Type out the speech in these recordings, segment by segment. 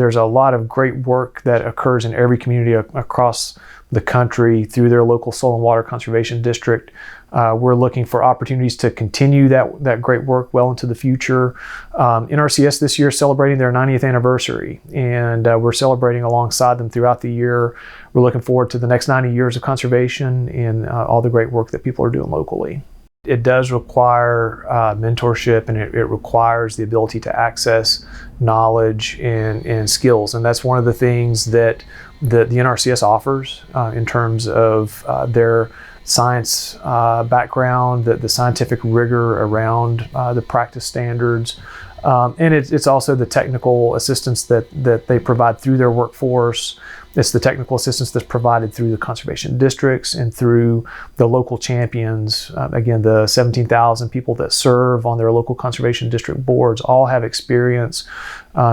There's a lot of great work that occurs in every community across the country through their local soil and water conservation district. We're looking for opportunities to continue that great work well into the future. NRCS this year is celebrating their 90th anniversary, and we're celebrating alongside them throughout the year. We're looking forward to the next 90 years of conservation and all the great work that people are doing locally. It does require mentorship, and it requires the ability to access knowledge and skills. And that's one of the things that the NRCS offers in terms of their science background, the scientific rigor around the practice standards. And it's also the technical assistance that they provide through their workforce. It's the technical assistance that's provided through the conservation districts and through the local champions. Again, the 17,000 people that serve on their local conservation district boards all have experience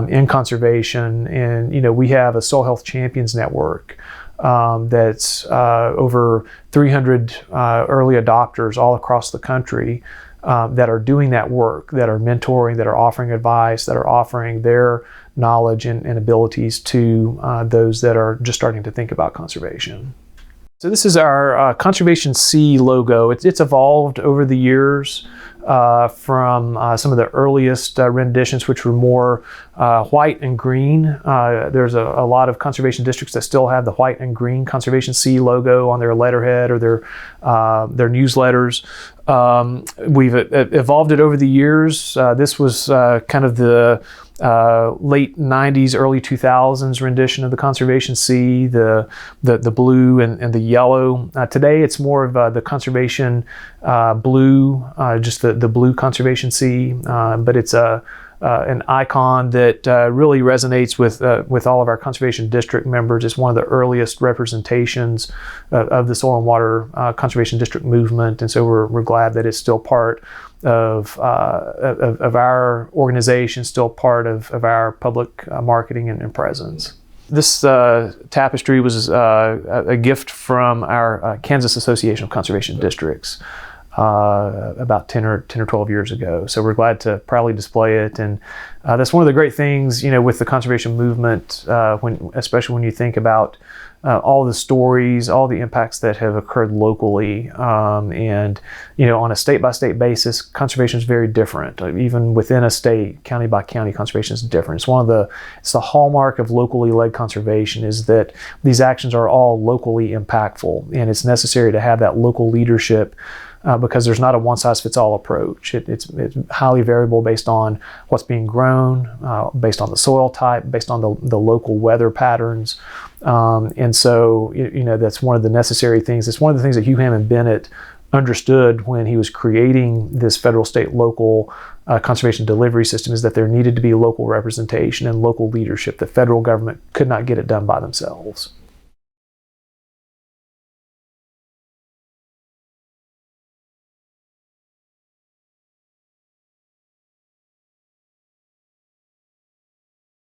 in conservation. And, we have a soil health champions network that's over 300 early adopters all across the country that are doing that work, that are mentoring, that are offering advice, that are offering their knowledge and abilities to those that are just starting to think about conservation. So this is our Conservation C logo. It's evolved over the years from some of the earliest renditions, which were more white and green. There's a lot of conservation districts that still have the white and green Conservation C logo on their letterhead or their newsletters. We've evolved it over the years. This was kind of the late 90s, early 2000s rendition of the Conservation C, the blue and the yellow. Today it's more of the Conservation blue, just the blue Conservation C, but it's an icon that really resonates with all of our conservation district members. It's one of the earliest representations of the soil and water conservation district movement, and so we're glad that it's still part of our organization, still part of our public marketing and presence. This tapestry was a gift from our Kansas Association of Conservation Districts about 10 or 12 years ago. So we're glad to proudly display it. And that's one of the great things, with the conservation movement, especially when you think about all the stories, all the impacts that have occurred locally. And, on a state-by-state basis, conservation is very different. Even within a state, county by county, conservation is different. It's the hallmark of locally led conservation is that these actions are all locally impactful, and it's necessary to have that local leadership because there's not a one-size-fits-all approach. It's highly variable based on what's being grown, based on the soil type, based on the local weather patterns. And so, that's one of the necessary things. It's one of the things that Hugh Hammond Bennett understood when he was creating this federal, state, local conservation delivery system, is that there needed to be local representation and local leadership. The federal government could not get it done by themselves.